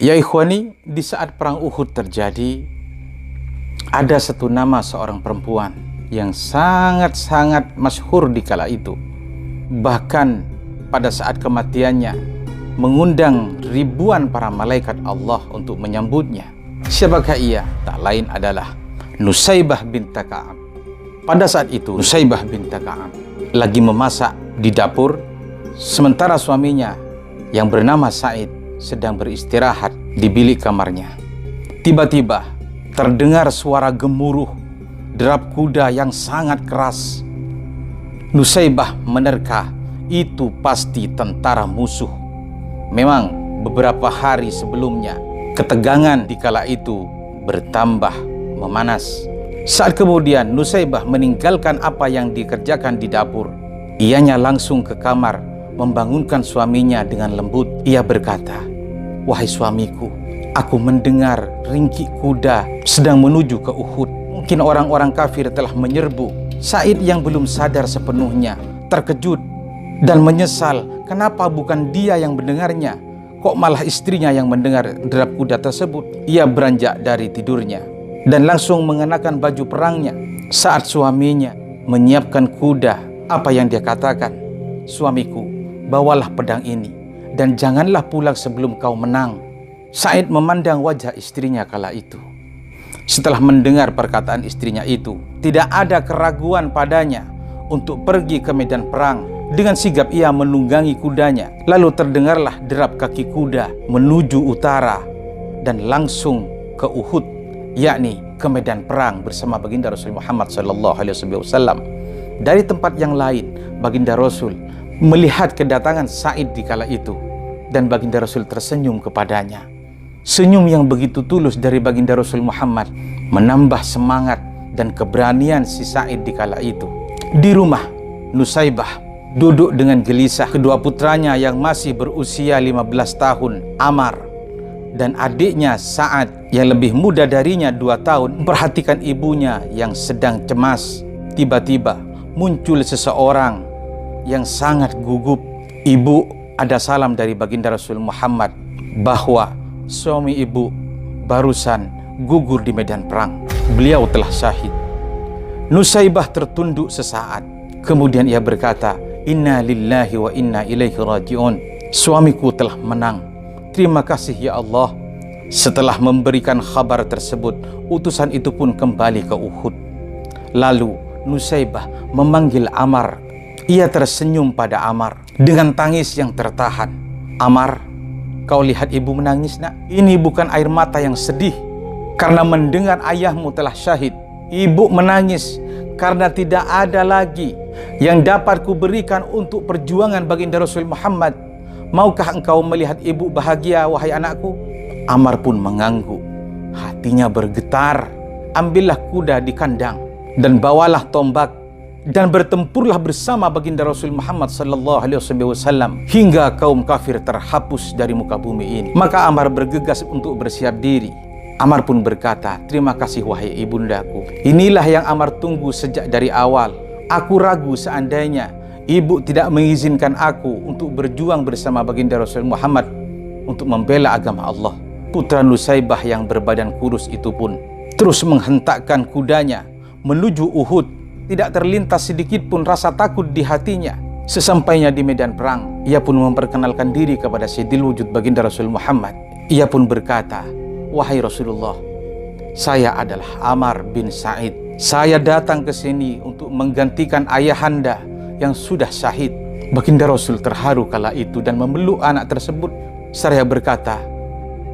Ya ikhwani, di saat perang Uhud terjadi, ada satu nama seorang perempuan yang sangat-sangat masyhur di kala itu. Bahkan pada saat kematiannya mengundang ribuan para malaikat Allah untuk menyambutnya. Siapakah ia? Tak lain adalah Nusaybah bint Ka'ab. Pada saat itu Nusaybah bint Ka'ab lagi memasak di dapur, sementara suaminya yang bernama Sa'id sedang beristirahat di bilik kamarnya. Tiba-tiba terdengar suara gemuruh derap kuda yang sangat keras. Nusaybah menerka itu pasti tentara musuh. Memang beberapa hari sebelumnya ketegangan di kala itu bertambah memanas. Saat kemudian Nusaybah meninggalkan apa yang dikerjakan di dapur, ianya langsung ke kamar membangunkan suaminya dengan lembut. Ia berkata, "Wahai suamiku, aku mendengar ringkih kuda sedang menuju ke Uhud. Mungkin orang-orang kafir telah menyerbu." Sa'id yang belum sadar sepenuhnya terkejut dan menyesal. Kenapa bukan dia yang mendengarnya? Kok malah istrinya yang mendengar derap kuda tersebut? Ia beranjak dari tidurnya dan langsung mengenakan baju perangnya. Saat suaminya menyiapkan kuda, apa yang dia katakan? "Suamiku, bawalah pedang ini dan janganlah pulang sebelum kau menang." Sa'id memandang wajah istrinya kala itu. Setelah mendengar perkataan istrinya itu, tidak ada keraguan padanya untuk pergi ke medan perang. Dengan sigap ia menunggangi kudanya. Lalu terdengarlah derap kaki kuda menuju utara dan langsung ke Uhud, yakni ke medan perang bersama baginda Rasul Muhammad SAW. Dari tempat yang lain, baginda Rasul melihat kedatangan Sa'id di kala itu dan baginda Rasul tersenyum kepadanya. Senyum yang begitu tulus dari baginda Rasul Muhammad menambah semangat dan keberanian si Sa'id di kala itu. Di rumah, Nusaybah duduk dengan gelisah. Kedua putranya yang masih berusia 15 tahun, Ammar, dan adiknya Sa'ad yang lebih muda darinya 2 tahun, memperhatikan ibunya yang sedang cemas. Tiba-tiba muncul seseorang yang sangat gugup. "Ibu, ada salam dari baginda Rasul Muhammad bahwa suami ibu barusan gugur di medan perang. Beliau telah syahid." Nusaybah tertunduk sesaat. Kemudian ia berkata, "Inna lillahi wa inna ilaihi raji'un." Suamiku telah menang. Terima kasih ya Allah. Setelah memberikan kabar tersebut, utusan itu pun kembali ke Uhud. Lalu Nusaybah memanggil Ammar. Ia tersenyum pada Ammar dengan tangis yang tertahan. "Ammar, kau lihat ibu menangis, nak? Ini bukan air mata yang sedih karena mendengar ayahmu telah syahid. Ibu menangis karena tidak ada lagi yang dapat kuberikan untuk perjuangan baginda Rasul Muhammad. Maukah engkau melihat ibu bahagia, wahai anakku?" Ammar pun mengangguk. Hatinya bergetar. "Ambillah kuda di kandang dan bawalah tombak dan bertempurlah bersama baginda Rasul Muhammad SAW hingga kaum kafir terhapus dari muka bumi ini." Maka Ammar bergegas untuk bersiap diri. Ammar pun berkata, "Terima kasih wahai ibundaku. Inilah yang Ammar tunggu sejak dari awal. Aku ragu seandainya ibu tidak mengizinkan aku untuk berjuang bersama baginda Rasul Muhammad untuk membela agama Allah." Putra Nusaybah yang berbadan kurus itu pun terus menghentakkan kudanya menuju Uhud. Tidak terlintas sedikit pun rasa takut di hatinya. Sesampainya di medan perang, ia pun memperkenalkan diri kepada Sayyidil Wujud baginda Rasul Muhammad. Ia pun berkata, "Wahai Rasulullah, saya adalah Ammar bin Sa'id. Saya datang ke sini untuk menggantikan ayahanda yang sudah syahid." Baginda Rasul terharu kala itu dan memeluk anak tersebut seraya berkata,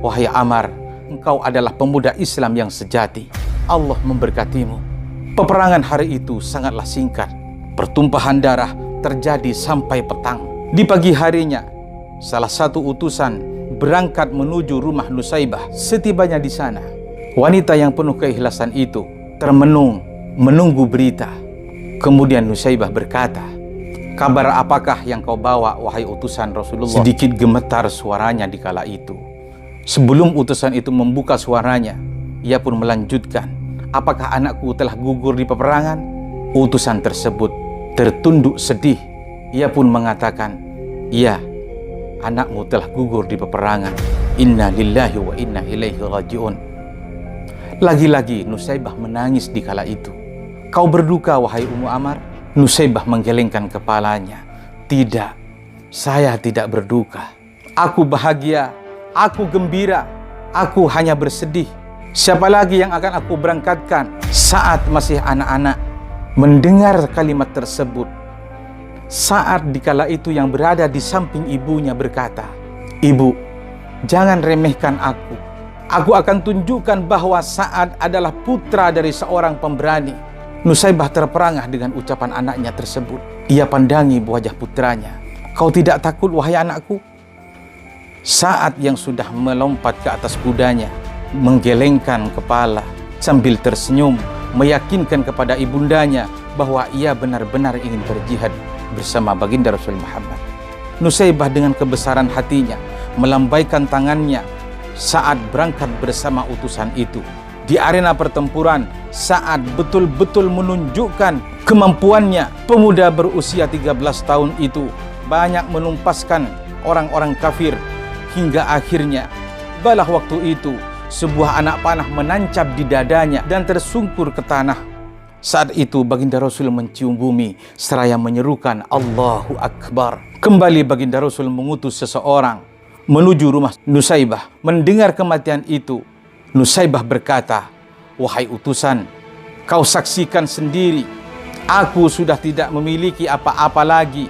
"Wahai Ammar, engkau adalah pemuda Islam yang sejati. Allah memberkatimu." Peperangan hari itu sangatlah singkat. Pertumpahan darah terjadi sampai petang. Di pagi harinya, salah satu utusan berangkat menuju rumah Nusaybah. Setibanya di sana, wanita yang penuh keikhlasan itu termenung menunggu berita. Kemudian Nusaybah berkata, "Kabar apakah yang kau bawa, wahai utusan Rasulullah?" Sedikit gemetar suaranya di kala itu. Sebelum utusan itu membuka suaranya, ia pun melanjutkan, "Apakah anakku telah gugur di peperangan?" Utusan tersebut tertunduk sedih. Ia pun mengatakan, "Iya, anakmu telah gugur di peperangan. Inna lillahi wa inna ilaihi raji'un. Lagi-lagi Nusaybah menangis di kala itu. Kau berduka wahai Ummu Amar? Nusaybah menggelengkan kepalanya. Tidak, saya tidak berduka. Aku bahagia, aku gembira, aku hanya bersedih. Siapa lagi yang akan aku berangkatkan saat masih anak-anak? Mendengar kalimat tersebut, saat dikala itu yang berada di samping ibunya berkata, "Ibu, jangan remehkan aku. Aku akan tunjukkan bahwa Sa'ad adalah putra dari seorang pemberani." Nusaybah terperangah dengan ucapan anaknya tersebut. Ia pandangi wajah putranya. "Kau tidak takut wahai anakku?" Sa'ad yang sudah melompat ke atas kudanya, menggelengkan kepala sambil tersenyum, meyakinkan kepada ibundanya bahwa ia benar-benar ingin berjihad bersama baginda Rasul Muhammad. Nusaybah dengan kebesaran hatinya melambaikan tangannya saat berangkat bersama utusan itu. Di arena pertempuran, Sa'ad betul-betul menunjukkan kemampuannya. Pemuda berusia 13 tahun itu banyak menumpaskan orang-orang kafir hingga akhirnya balah waktu itu sebuah anak panah menancap di dadanya dan tersungkur ke tanah. Saat itu baginda Rasul mencium bumi seraya menyerukan Allahu Akbar. Kembali baginda Rasul mengutus seseorang menuju rumah Nusaybah. Mendengar kematian itu, Nusaybah berkata, "Wahai utusan, kau saksikan sendiri, aku sudah tidak memiliki apa-apa lagi,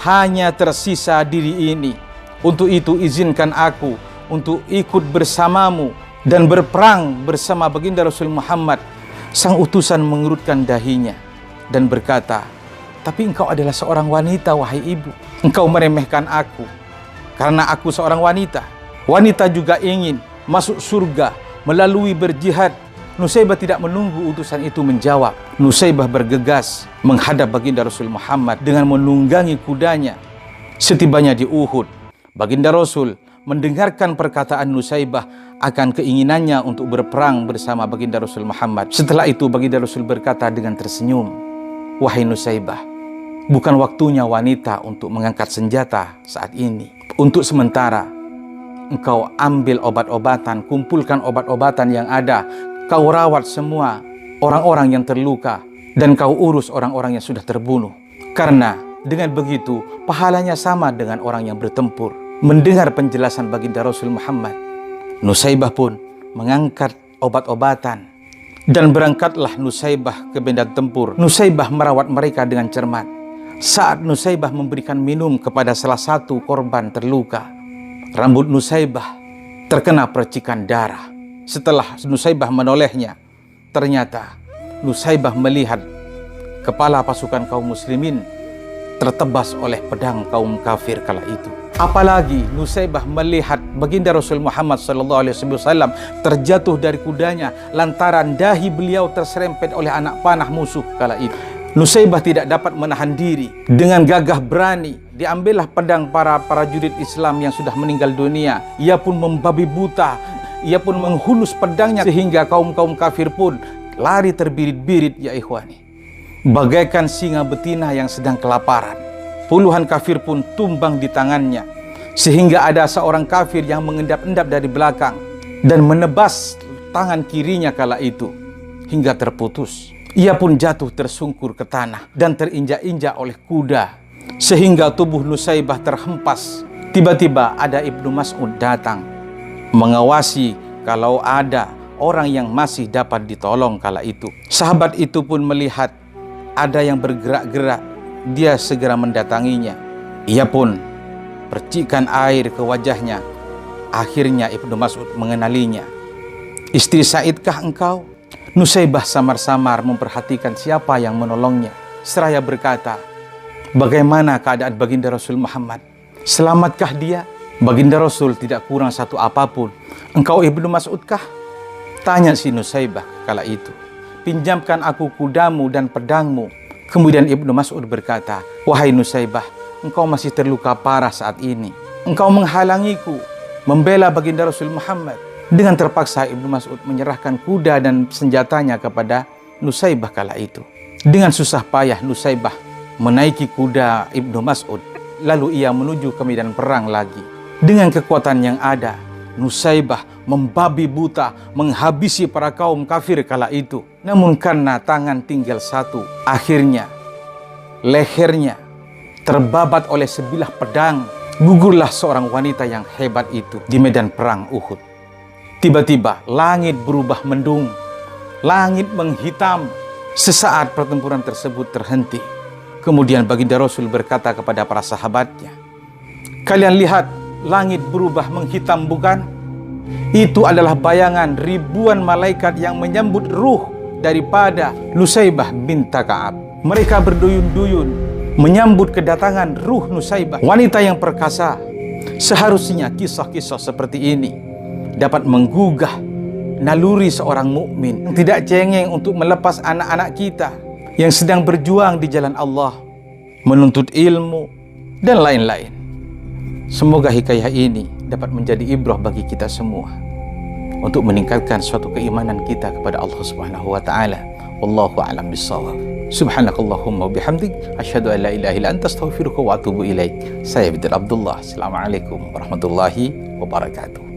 hanya tersisa diri ini. Untuk itu izinkan aku untuk ikut bersamamu dan berperang bersama baginda Rasul Muhammad." Sang utusan mengerutkan dahinya dan berkata, "Tapi engkau adalah seorang wanita wahai ibu. Engkau meremehkan aku karena aku seorang wanita. Wanita juga ingin masuk surga melalui berjihad." Nusaybah tidak menunggu utusan itu menjawab. Nusaybah bergegas menghadap baginda Rasul Muhammad dengan menunggangi kudanya. Setibanya di Uhud, baginda Rasul mendengarkan perkataan Nusaybah akan keinginannya untuk berperang bersama baginda Rasul Muhammad. Setelah itu baginda Rasul berkata dengan tersenyum, "Wahai Nusaybah, bukan waktunya wanita untuk mengangkat senjata saat ini. Untuk sementara, engkau ambil obat-obatan, kumpulkan obat-obatan yang ada, kau rawat semua orang-orang yang terluka, dan kau urus orang-orang yang sudah terbunuh. Karena dengan begitu, pahalanya sama dengan orang yang bertempur." Mendengar penjelasan baginda Rasul Muhammad, Nusaybah pun mengangkat obat-obatan dan berangkatlah Nusaybah ke medan tempur. Nusaybah merawat mereka dengan cermat. Saat Nusaybah memberikan minum kepada salah satu korban terluka, rambut Nusaybah terkena percikan darah. Setelah Nusaybah menolehnya, ternyata Nusaybah melihat kepala pasukan kaum muslimin tertebas oleh pedang kaum kafir kala itu. Apalagi Nusaybah melihat baginda Rasul Muhammad SAW terjatuh dari kudanya lantaran dahi beliau terserempet oleh anak panah musuh kala itu. Nusaybah tidak dapat menahan diri. Dengan gagah berani diambillah pedang para prajurit Islam yang sudah meninggal dunia. Ia pun membabi buta, ia pun menghunus pedangnya sehingga kaum-kaum kafir pun lari terbirit-birit ya ikhwani. Bagaikan singa betina yang sedang kelaparan. Puluhan kafir pun tumbang di tangannya, sehingga ada seorang kafir yang mengendap-endap dari belakang dan menebas tangan kirinya kala itu hingga terputus. Ia pun jatuh tersungkur ke tanah dan terinjak-injak oleh kuda, sehingga tubuh Nusaybah terhempas. Tiba-tiba ada Ibnu Mas'ud datang mengawasi kalau ada orang yang masih dapat ditolong kala itu. Sahabat itu pun melihat ada yang bergerak-gerak. Dia segera mendatanginya. Ia pun percikan air ke wajahnya. Akhirnya Ibnu Mas'ud mengenalinya. "Istri Sa'idkah engkau?" Nusaybah samar-samar memperhatikan siapa yang menolongnya, seraya berkata, "Bagaimana keadaan baginda Rasul Muhammad? Selamatkah dia?" Baginda Rasul tidak kurang satu apapun. "Engkau Ibnu Mas'udkah?" tanya si Nusaybah kala itu. "Pinjamkan aku kudamu dan pedangmu." Kemudian Ibnu Mas'ud berkata, "Wahai Nusaybah, engkau masih terluka parah saat ini. Engkau menghalangiku membela baginda Rasul Muhammad." Dengan terpaksa Ibnu Mas'ud menyerahkan kuda dan senjatanya kepada Nusaybah kala itu. Dengan susah payah Nusaybah menaiki kuda Ibnu Mas'ud lalu ia menuju ke medan perang lagi. Dengan kekuatan yang ada, Nusaybah membabi buta menghabisi para kaum kafir kala itu. Namun karena tangan tinggal satu, akhirnya lehernya terbabat oleh sebilah pedang. Gugurlah seorang wanita yang hebat itu di medan perang Uhud. Tiba-tiba langit berubah mendung, langit menghitam. Sesaat pertempuran tersebut terhenti. Kemudian baginda Rasul berkata kepada para sahabatnya, "Kalian lihat langit berubah menghitam bukan? Itu adalah bayangan ribuan malaikat yang menyambut ruh daripada Nusaybah binta Ka'ab. Mereka berduyun-duyun menyambut kedatangan ruh Nusaybah, wanita yang perkasa. Seharusnya kisah-kisah seperti ini dapat menggugah naluri seorang mukmin yang tidak cengeng untuk melepas anak-anak kita yang sedang berjuang di jalan Allah, menuntut ilmu, dan lain-lain. Semoga hikayah ini dapat menjadi ibrah bagi kita semua untuk meningkatkan suatu keimanan kita kepada Allah Subhanahu wa taala. Wallahu a'lam bissawab. Subhanakallahumma wa bihamdik asyhadu an la ilaha illa anta astaghfiruka wa atubu ilaik. Saya Bidar Abdullah. Assalamualaikum warahmatullahi wabarakatuh.